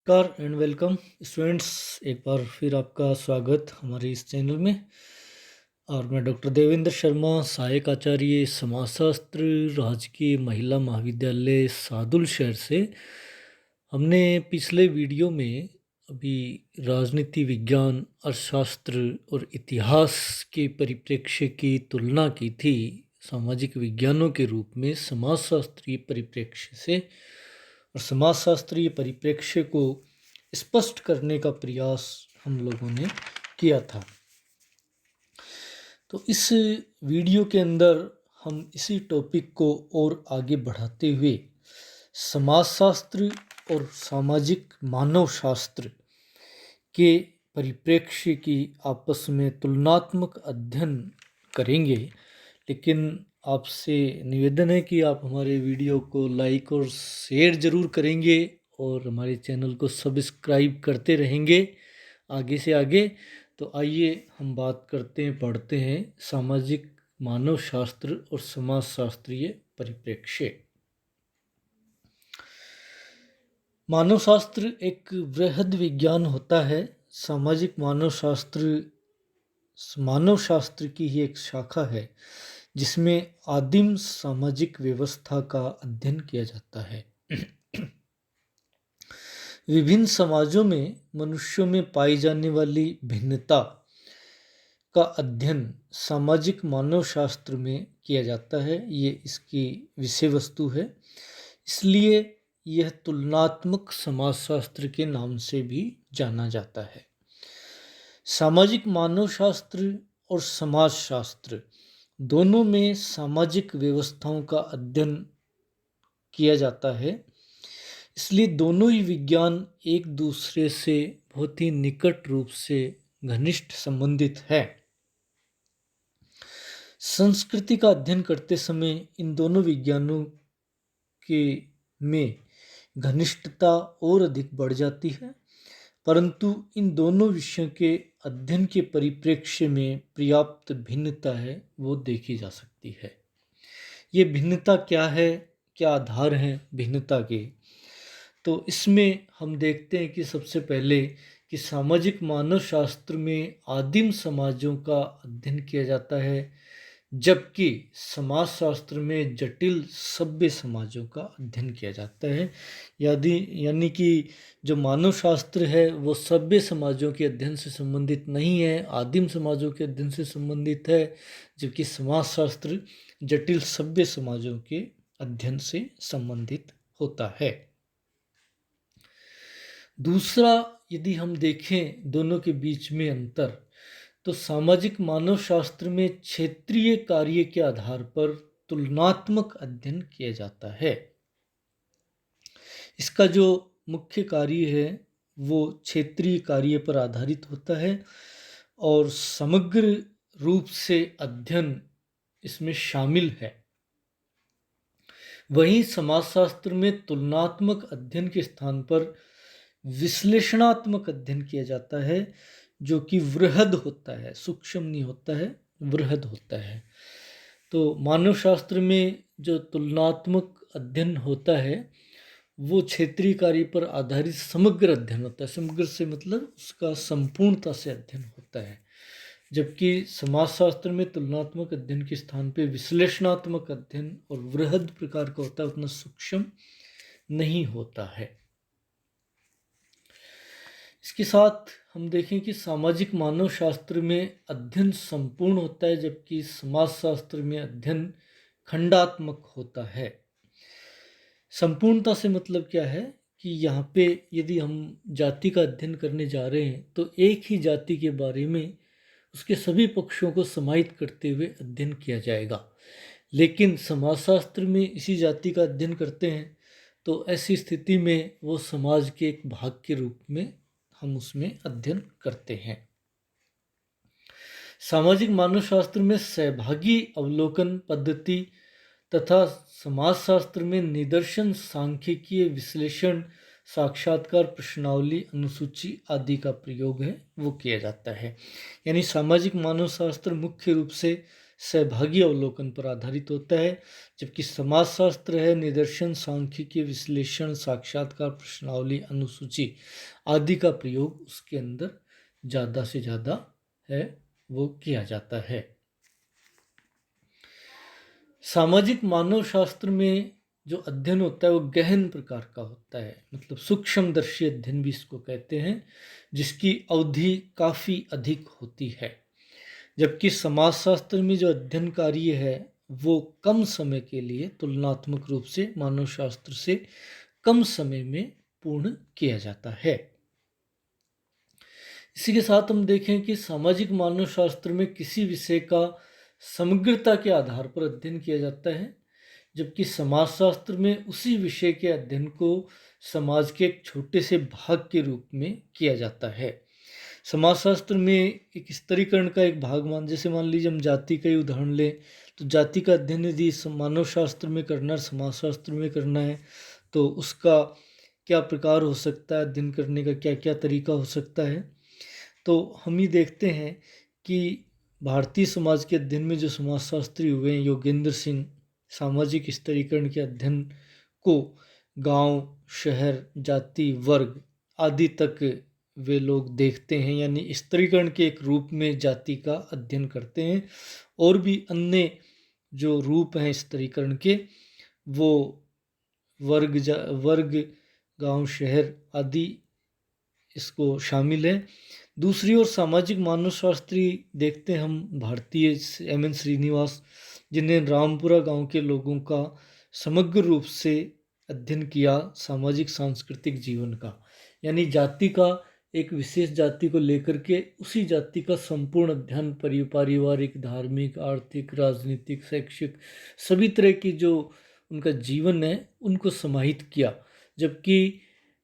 नमस्कार and welcome students. एक बार फिर आपका स्वागत हमारे इस चैनल में। और मैं डॉक्टर देवेंद्र शर्मा, सहायक आचार्य समाजशास्त्र, राजकीय महिला महाविद्यालय सादुल शहर से। हमने पिछले वीडियो में अभी राजनीति विज्ञान, अर्थशास्त्र और इतिहास के परिप्रेक्ष्य की तुलना की थी सामाजिक विज्ञानों के रूप में समाजशास्त्रीय परिप्रेक्ष्य से, और समाजशास्त्रीय परिप्रेक्ष्य को स्पष्ट करने का प्रयास हम लोगों ने किया था। तो इस वीडियो के अंदर हम इसी टॉपिक को और आगे बढ़ाते हुए समाजशास्त्र और सामाजिक मानव शास्त्र के परिप्रेक्ष्य की आपस में तुलनात्मक अध्ययन करेंगे। लेकिन आपसे निवेदन है कि आप हमारे वीडियो को लाइक और शेयर ज़रूर करेंगे और हमारे चैनल को सब्सक्राइब करते रहेंगे आगे से आगे। तो आइए हम बात करते हैं, पढ़ते हैं सामाजिक मानव शास्त्र और समाजशास्त्रीय परिप्रेक्ष्य। मानव शास्त्र एक वृहद विज्ञान होता है। सामाजिक मानव शास्त्र की ही एक शाखा है जिसमें आदिम सामाजिक व्यवस्था का अध्ययन किया जाता है। विभिन्न समाजों में मनुष्यों में पाई जाने वाली भिन्नता का अध्ययन सामाजिक मानव शास्त्र में किया जाता है। ये इसकी विषय वस्तु है, इसलिए यह तुलनात्मक समाजशास्त्र के नाम से भी जाना जाता है। सामाजिक मानव शास्त्र और समाजशास्त्र दोनों में सामाजिक व्यवस्थाओं का अध्ययन किया जाता है, इसलिए दोनों ही विज्ञान एक दूसरे से बहुत ही निकट रूप से घनिष्ठ संबंधित है। संस्कृति का अध्ययन करते समय इन दोनों विज्ञानों के में घनिष्ठता और अधिक बढ़ जाती है, परंतु इन दोनों विषयों के अध्ययन के परिप्रेक्ष्य में पर्याप्त भिन्नता है वो देखी जा सकती है। ये भिन्नता क्या है, क्या आधार हैं भिन्नता के? तो इसमें हम देखते हैं कि सबसे पहले कि सामाजिक मानव शास्त्र में आदिम समाजों का अध्ययन किया जाता है, जबकि समाजशास्त्र में जटिल सभ्य समाजों का अध्ययन किया जाता है। यानी कि जो मानव शास्त्र है वो सभ्य समाजों के अध्ययन से संबंधित नहीं है, आदिम समाजों के अध्ययन से संबंधित है, जबकि समाजशास्त्र जटिल सभ्य समाजों के अध्ययन से संबंधित होता है। दूसरा, यदि हम देखें दोनों के बीच में अंतर, तो सामाजिक मानव शास्त्र में क्षेत्रीय कार्य के आधार पर तुलनात्मक अध्ययन किया जाता है। इसका जो मुख्य कार्य है वो क्षेत्रीय कार्य पर आधारित होता है और समग्र रूप से अध्ययन इसमें शामिल है। वहीं समाजशास्त्र में तुलनात्मक अध्ययन के स्थान पर विश्लेषणात्मक अध्ययन किया जाता है, जो कि वृहद होता है, सूक्ष्म नहीं होता है, वृहद होता है। तो मानव शास्त्र में जो तुलनात्मक अध्ययन होता है वो क्षेत्रीय कार्य पर आधारित समग्र अध्ययन होता है। समग्र से मतलब उसका संपूर्णता से अध्ययन होता है, जबकि समाजशास्त्र में तुलनात्मक अध्ययन के स्थान पे विश्लेषणात्मक अध्ययन और वृहद प्रकार का होता है, उतना सूक्ष्म नहीं होता है। इसके साथ हम देखें कि सामाजिक मानव शास्त्र में अध्ययन संपूर्ण होता है, जबकि समाजशास्त्र में अध्ययन खंडात्मक होता है। संपूर्णता से मतलब क्या है कि यहाँ पे यदि हम जाति का अध्ययन करने जा रहे हैं तो एक ही जाति के बारे में उसके सभी पक्षों को समाहित करते हुए अध्ययन किया जाएगा। लेकिन समाजशास्त्र में इसी जाति का अध्ययन करते हैं तो ऐसी स्थिति में वो समाज के एक भाग के रूप में हम उसमें अध्ययन करते हैं। सामाजिक मानव शास्त्र में सहभागी अवलोकन पद्धति तथा समाजशास्त्र में निदर्शन, सांख्यिकीय विश्लेषण, साक्षात्कार, प्रश्नावली, अनुसूची आदि का प्रयोग है वो किया जाता है। यानी सामाजिक मानव शास्त्र मुख्य रूप से सहभागी अवलोकन पर आधारित होता है, जबकि समाजशास्त्र है निदर्शन, सांख्यिकी, विश्लेषण, साक्षात्कार, प्रश्नावली, अनुसूची आदि का प्रयोग उसके अंदर ज़्यादा से ज़्यादा है वो किया जाता है। सामाजिक मानव शास्त्र में जो अध्ययन होता है वो गहन प्रकार का होता है, मतलब सूक्ष्मदर्शी अध्ययन भी इसको कहते हैं, जिसकी अवधि काफ़ी अधिक होती है। जबकि समाजशास्त्र में जो अध्ययन कार्य है वो कम समय के लिए तुलनात्मक रूप से मानव शास्त्र से कम समय में पूर्ण किया जाता है। इसी के साथ हम देखें कि सामाजिक मानव शास्त्र में किसी विषय का समग्रता के आधार पर अध्ययन किया जाता है, जबकि समाजशास्त्र में उसी विषय के अध्ययन को समाज के एक छोटे से भाग के रूप में किया जाता है। समाजशास्त्र में एक स्तरीकरण का एक भाग जैसे मान लीजिए हम जाति का ही उदाहरण लें, तो जाति का अध्ययन यदि मानव शास्त्र में करना है, समाजशास्त्र में करना है, तो उसका क्या प्रकार हो सकता है, अध्ययन करने का क्या क्या तरीका हो सकता है। तो हम ही देखते हैं कि भारतीय समाज के अध्ययन में जो समाजशास्त्री हुए हैं, योगेंद्र सिंह, सामाजिक स्तरीकरण के अध्ययन को गांव, शहर, जाति, वर्ग आदि तक वे लोग देखते हैं, यानी स्तरीकरण के एक रूप में जाति का अध्ययन करते हैं। और भी अन्य जो रूप हैं स्तरीकरण के, वो वर्ग, गांव, शहर आदि इसको शामिल है। दूसरी ओर सामाजिक मानवशास्त्री देखते हैं हम भारतीय एम.एन. श्रीनिवास, जिन्हें रामपुरा गांव के लोगों का समग्र रूप से अध्ययन किया सामाजिक सांस्कृतिक जीवन का, यानी जाति का एक विशेष जाति को लेकर के उसी जाति का संपूर्ण अध्ययन पारिवारिक, धार्मिक, आर्थिक, राजनीतिक, शैक्षिक सभी तरह की जो उनका जीवन है उनको समाहित किया। जबकि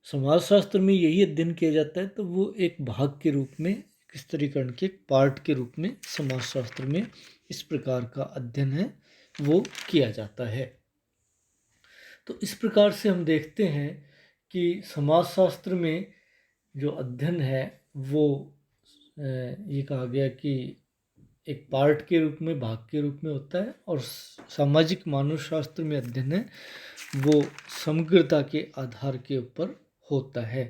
समाजशास्त्र में यही अध्ययन किया जाता है, तो वो एक भाग के रूप में, स्तरीकरण के पार्ट के रूप में समाजशास्त्र में इस प्रकार का अध्ययन है वो किया जाता है। तो इस प्रकार से हम देखते हैं कि समाजशास्त्र में जो अध्ययन है वो ये कहा गया कि एक पार्ट के रूप में, भाग के रूप में होता है, और सामाजिक मानवशास्त्र में अध्ययन है वो समग्रता के आधार के ऊपर होता है,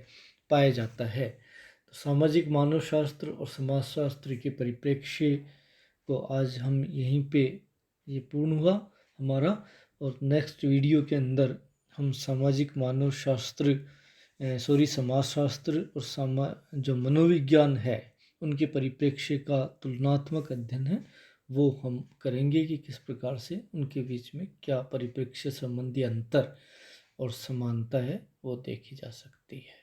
पाया जाता है। तो सामाजिक मानवशास्त्र और समाजशास्त्र के परिप्रेक्ष्य को आज हम यहीं पे ये पूर्ण हुआ हमारा, और नेक्स्ट वीडियो के अंदर हम सामाजिक मानवशास्त्र समाजशास्त्र और जो मनोविज्ञान है उनके परिप्रेक्ष्य का तुलनात्मक अध्ययन है वो हम करेंगे कि किस प्रकार से उनके बीच में क्या परिप्रेक्ष्य संबंधी अंतर और समानता है वो देखी जा सकती है।